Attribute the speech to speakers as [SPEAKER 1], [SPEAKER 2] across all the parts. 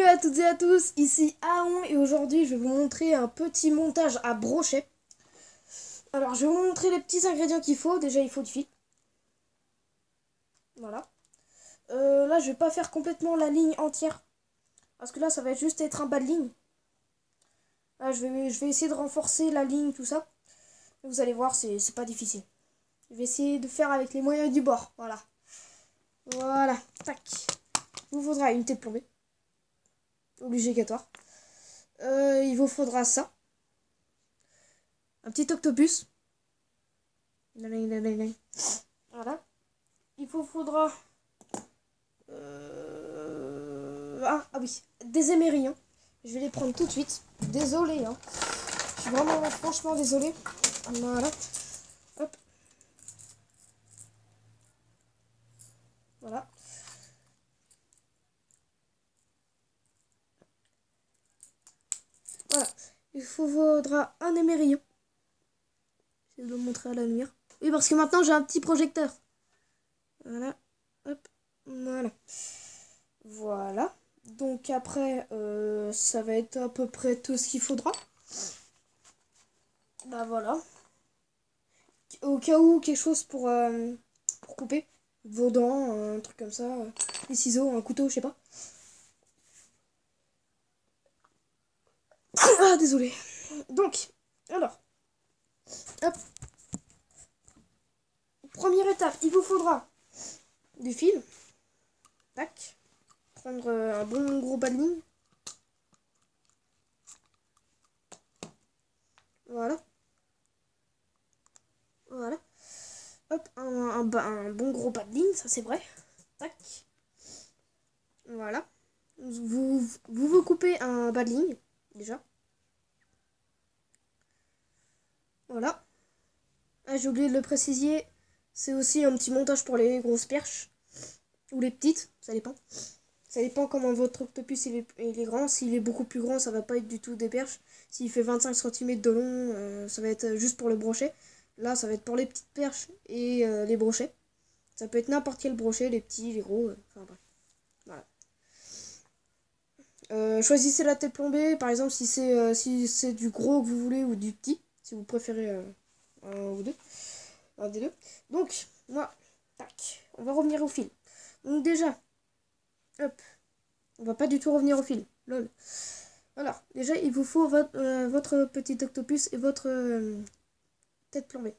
[SPEAKER 1] Bienvenue à toutes et à tous, ici Aon et aujourd'hui je vais vous montrer un petit montage à brochet. Alors je vais vous montrer les petits ingrédients qu'il faut. Déjà il faut du fil. Voilà. Là je vais pas faire complètement la ligne entière. Parce que là ça va juste être un bas de ligne. Là je vais essayer de renforcer la ligne, tout ça. Vous allez voir, c'est pas difficile. Je vais essayer de faire avec les moyens du bord. Voilà. Voilà. Tac. Il vous faudra une tête plombée. Obligatoire. Il vous faudra ça. Un petit octopus. Voilà. Il vous faudra... Ah oui, des émerillons. Je vais les prendre tout de suite. Désolé, hein. Je suis vraiment franchement désolé. Voilà. Hop. Voilà. Voilà. Il vous faudra un émerillon. Je vais le montrer à la lumière. Oui, parce que maintenant j'ai un petit projecteur. Voilà. Hop. Voilà. Voilà. Donc après, ça va être à peu près tout ce qu'il faudra. Bah voilà. Au cas où, quelque chose pour couper. Vos dents, un truc comme ça. Des ciseaux, un couteau, je sais pas. Ah, désolé. Donc, alors. Hop. Première étape, il vous faudra du fil. Tac. Prendre un bon gros bas de ligne. Voilà. Voilà. Hop, un bon gros bas de ligne, ça c'est vrai. Tac. Voilà. Vous coupez un bas de ligne, déjà. Voilà. Ah, j'ai oublié de le préciser. C'est aussi un petit montage pour les grosses perches. Ou les petites, ça dépend. Ça dépend comment votre octopus il est grand. S'il est beaucoup plus grand, ça va pas être du tout des perches. S'il fait 25 cm de long, ça va être juste pour le brochet. Là, ça va être pour les petites perches et les brochets. Ça peut être n'importe quel brochet, les petits, les gros. Enfin bref. Voilà. Choisissez la tête plombée. Par exemple, si c'est du gros que vous voulez ou du petit. Si vous préférez un ou deux. Un des deux. Donc, moi, tac. On va revenir au fil. Donc déjà, hop. On va pas du tout revenir au fil. Lol. Alors, déjà, il vous faut votre petit octopus et votre tête plombée.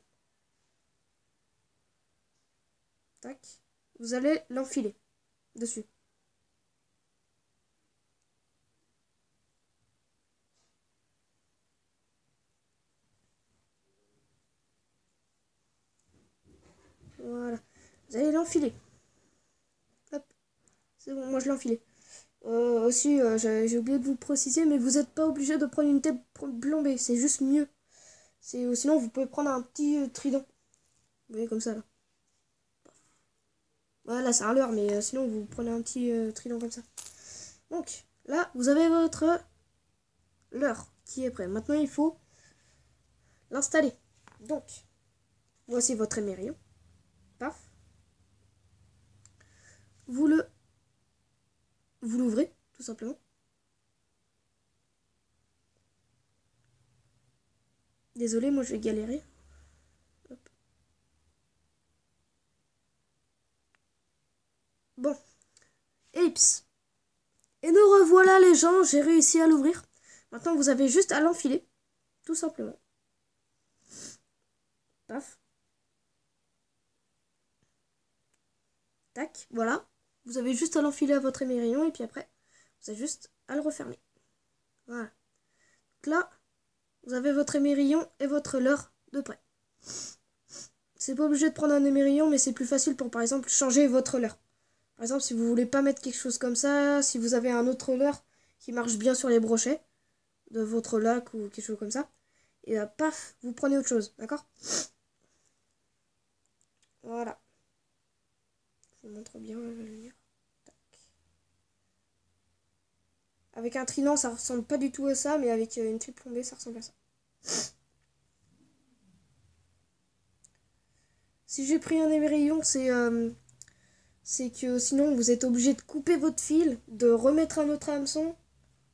[SPEAKER 1] Tac. Vous allez l'enfiler dessus. Voilà. Vous allez l'enfiler. Hop. C'est bon, moi je l'ai enfilé. Aussi, j'ai oublié de vous préciser, mais vous n'êtes pas obligé de prendre une tête plombée. C'est juste mieux. Sinon, vous pouvez prendre un petit trident. Vous voyez, comme ça, là. Voilà, c'est un leurre, mais sinon, vous prenez un petit trident comme ça. Donc, là, vous avez votre leurre qui est prêt. Maintenant, il faut l'installer. Donc, voici votre émerillon. Paf. Vous l'ouvrez, tout simplement. Désolé, moi, je vais galérer. Hop. Bon. Eps. Et nous revoilà les gens, j'ai réussi à l'ouvrir. Maintenant, vous avez juste à l'enfiler. Tout simplement. Paf. Tac, voilà. Vous avez juste à l'enfiler à votre émerillon et puis après, vous avez juste à le refermer. Voilà. Donc là, vous avez votre émerillon et votre leurre de près. C'est pas obligé de prendre un émerillon, mais c'est plus facile pour, par exemple, changer votre leurre. Par exemple, si vous voulez pas mettre quelque chose comme ça, si vous avez un autre leurre qui marche bien sur les brochets de votre lac ou quelque chose comme ça, et là, paf, vous prenez autre chose, d'accord? Voilà. Je vous montre bien la lumière. Tac. Avec un trident, ça ressemble pas du tout à ça, mais avec une triple plombée, ça ressemble à ça. Si j'ai pris un émerillon, c'est c'est que sinon vous êtes obligé de couper votre fil, de remettre un autre hameçon,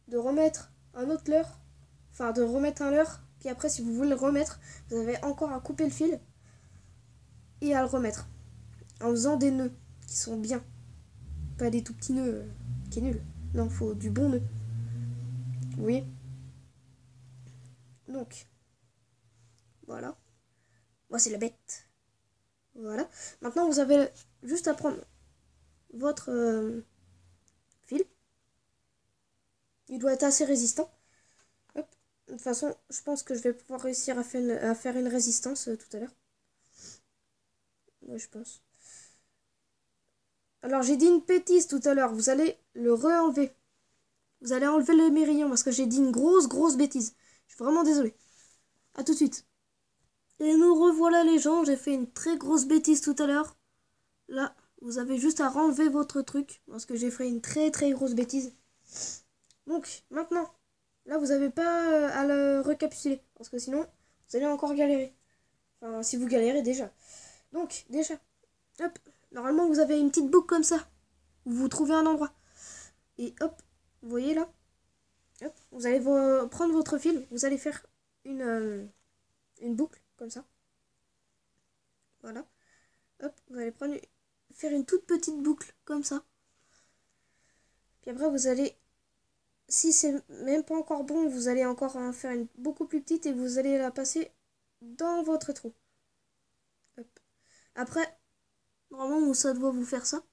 [SPEAKER 1] de remettre un autre leurre, enfin de remettre un leurre, puis après si vous voulez le remettre, vous avez encore à couper le fil et à le remettre en faisant des nœuds qui sont bien, pas des tout petits nœuds qui est nul. Non, faut du bon nœud. Oui. Donc, voilà. Moi, c'est la bête. Voilà. Maintenant, vous avez juste à prendre votre fil. Il doit être assez résistant. Hop. De toute façon, je pense que je vais pouvoir réussir à faire une résistance tout à l'heure. Oui, je pense. Alors, j'ai dit une bêtise tout à l'heure. Vous allez le re-enlever. Vous allez enlever le mérillon parce que j'ai dit une grosse bêtise. Je suis vraiment désolée. A tout de suite. Et nous revoilà les gens. J'ai fait une très grosse bêtise tout à l'heure. Là, vous avez juste à renlever votre truc parce que j'ai fait une très grosse bêtise. Donc, maintenant, là, vous n'avez pas à le récapituler parce que sinon, vous allez encore galérer. Enfin, si vous galérez déjà. Donc, déjà, hop, normalement, vous avez une petite boucle comme ça. Vous trouvez un endroit. Et hop, vous voyez là, hop, vous allez prendre votre fil, vous allez faire une boucle comme ça. Voilà. Hop, vous allez faire une toute petite boucle comme ça. Puis après, vous allez, si c'est même pas encore bon, vous allez encore en faire une beaucoup plus petite et vous allez la passer dans votre trou. Hop. Après, normalement, ça doit vous faire ça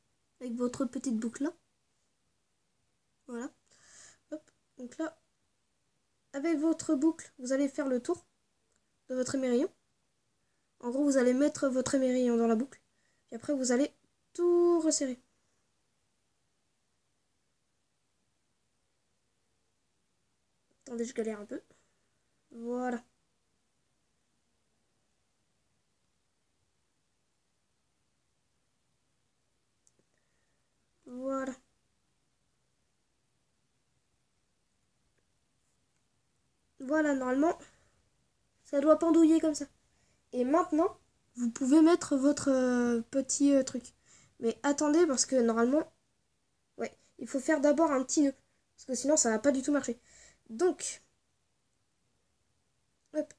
[SPEAKER 1] avec votre petite boucle là. Voilà. Hop. Donc là, avec votre boucle, vous allez faire le tour de votre émerillon. En gros, vous allez mettre votre émerillon dans la boucle. Puis après, vous allez tout resserrer. Attendez, je galère un peu. Voilà. Voilà. Voilà, normalement, ça doit pendouiller comme ça. Et maintenant, vous pouvez mettre votre petit truc. Mais attendez, parce que normalement, ouais, il faut faire d'abord un petit nœud. Parce que sinon, ça va pas du tout marcher. Donc, hop,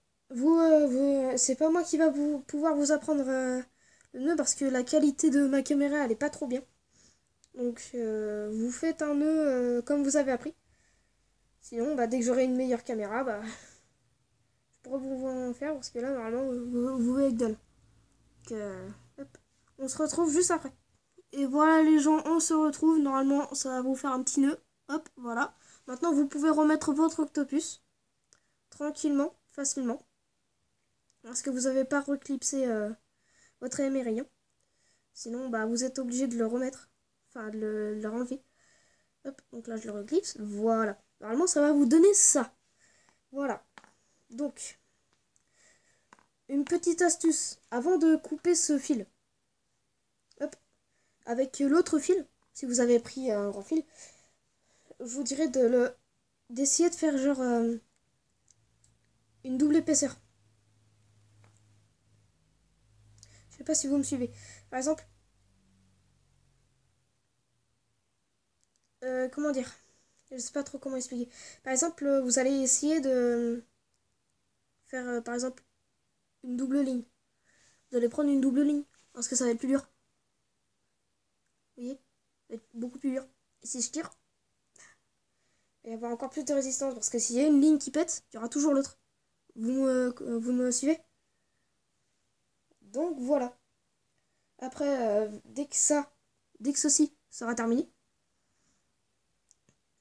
[SPEAKER 1] c'est pas moi qui va pouvoir vous apprendre le nœud parce que la qualité de ma caméra, elle est pas trop bien. Donc, vous faites un nœud comme vous avez appris. Sinon, bah, dès que j'aurai une meilleure caméra, bah, je pourrai vous en faire parce que là, normalement, vous voyez que dalle. Donc, hop, on se retrouve juste après. Et voilà les gens, on se retrouve. Normalement, ça va vous faire un petit nœud. Hop, voilà. Maintenant, vous pouvez remettre votre octopus tranquillement, facilement. Parce que vous n'avez pas reclipsé votre émerillon. Sinon, bah, vous êtes obligé de le remettre. Enfin, de le renlever. Hop, donc là, je le reclipse. Voilà. Normalement, ça va vous donner ça. Voilà. Donc, une petite astuce. Avant de couper ce fil, hop, avec l'autre fil, si vous avez pris un grand fil, je vous dirais d'essayer de faire genre une double épaisseur. Je sais pas si vous me suivez. Par exemple, comment dire? Je sais pas trop comment expliquer. Par exemple, vous allez essayer de faire, par exemple, une double ligne. Vous allez prendre une double ligne parce que ça va être plus dur. Vous voyez? Ça va être beaucoup plus dur. Et si je tire, il va y avoir encore plus de résistance parce que s'il y a une ligne qui pète, il y aura toujours l'autre. Vous me suivez? Donc voilà. Après, dès que ceci sera terminé,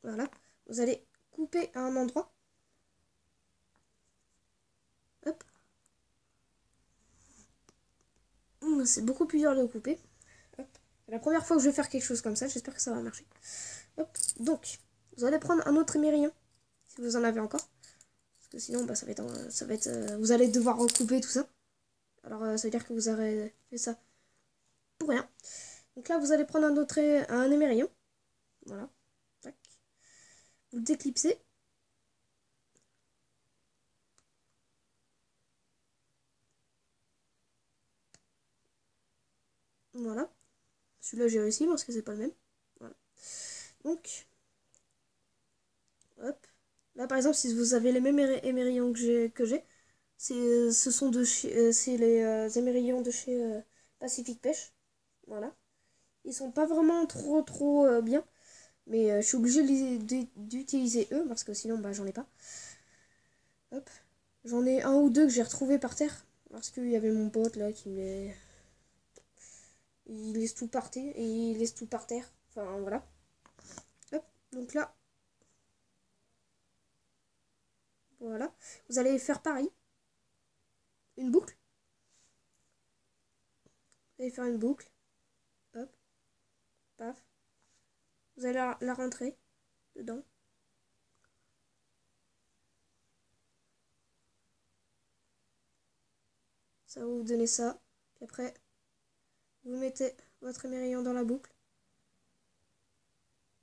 [SPEAKER 1] voilà, vous allez couper à un endroit. Hop. C'est beaucoup plus dur de couper. Hop. C'est la première fois que je vais faire quelque chose comme ça, j'espère que ça va marcher. Hop. Donc, vous allez prendre un autre émerillon, si vous en avez encore. Parce que sinon, bah, ça va être vous allez devoir recouper tout ça. Alors, ça veut dire que vous aurez fait ça pour rien. Donc là, vous allez prendre un émerillon. Voilà. Tac. Vous le déclipsez. Voilà. celui-là j'ai réussi parce que c'est pas le même. Voilà. Donc, hop. Là par exemple, si vous avez les mêmes émerillons que j'ai, ce sont c'est les émerillons de chez Pacific Pêche. Voilà. Ils sont pas vraiment trop bien. Mais je suis obligée d'utiliser eux parce que sinon bah, j'en ai pas. Hop. J'en ai un ou deux que j'ai retrouvé par terre. Parce qu'il y avait mon pote là qui me les... Il laisse tout par terre. Et il laisse tout par terre. Enfin voilà. Hop. Donc là. Voilà. Vous allez faire pareil. Une boucle. Vous allez faire une boucle. Hop. Paf. Vous allez la rentrer dedans. Ça va vous donner ça. Puis après, vous mettez votre émerillon dans la boucle.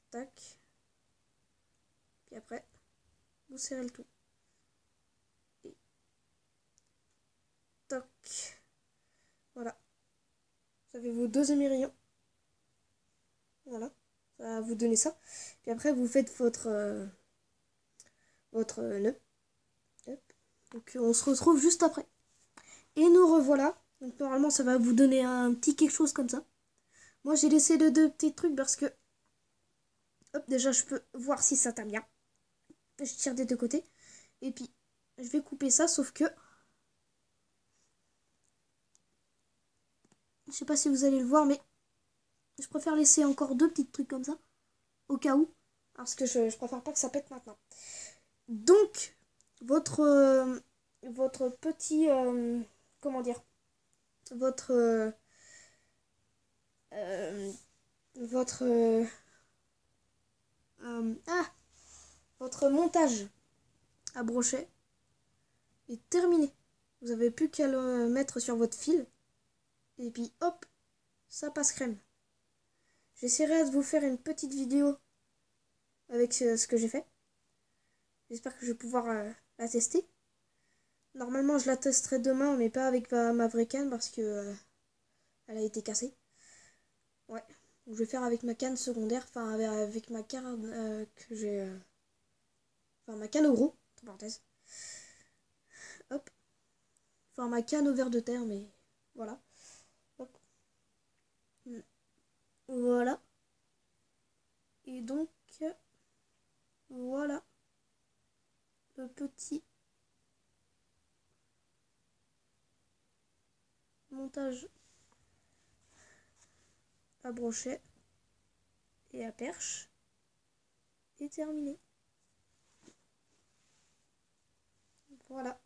[SPEAKER 1] Tac. Puis après, vous serrez le tout. Et toc. Voilà. Vous avez vos deux émerillons. Voilà. Ça va vous donner ça. Puis après, vous faites votre nœud. Hop. Donc on se retrouve juste après. Et nous revoilà. Donc normalement, ça va vous donner un petit quelque chose comme ça. Moi, j'ai laissé les deux petits trucs parce que... Hop, déjà, je peux voir si ça t'a bien. Je tire des deux côtés. Et puis, je vais couper ça, sauf que... Je sais pas si vous allez le voir, mais... Je préfère laisser encore deux petits trucs comme ça. Au cas où. Parce que je préfère pas que ça pète maintenant. Donc, votre petit... comment dire, votre votre montage à brochet est terminé. Vous avez plus qu'à le mettre sur votre fil et puis hop, ça passe crème. J'essaierai de vous faire une petite vidéo avec ce que j'ai fait. J'espère que je vais pouvoir la tester. Normalement, je la testerai demain, mais pas avec ma vraie canne parce que elle a été cassée. Ouais. Donc, je vais faire avec ma canne secondaire, enfin avec ma canne que j'ai... Enfin, ma canne au gros, entre parenthèses. Hop. Enfin, ma canne au verre de terre, mais voilà. Hop. Voilà. Et donc, voilà. Le petit montage à brochet et à perche est terminé. Voilà.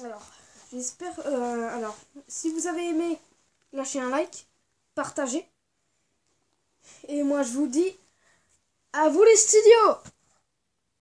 [SPEAKER 1] Alors, j'espère... alors, si vous avez aimé, lâchez un like, partagez. Et moi, je vous dis, à vous les studios!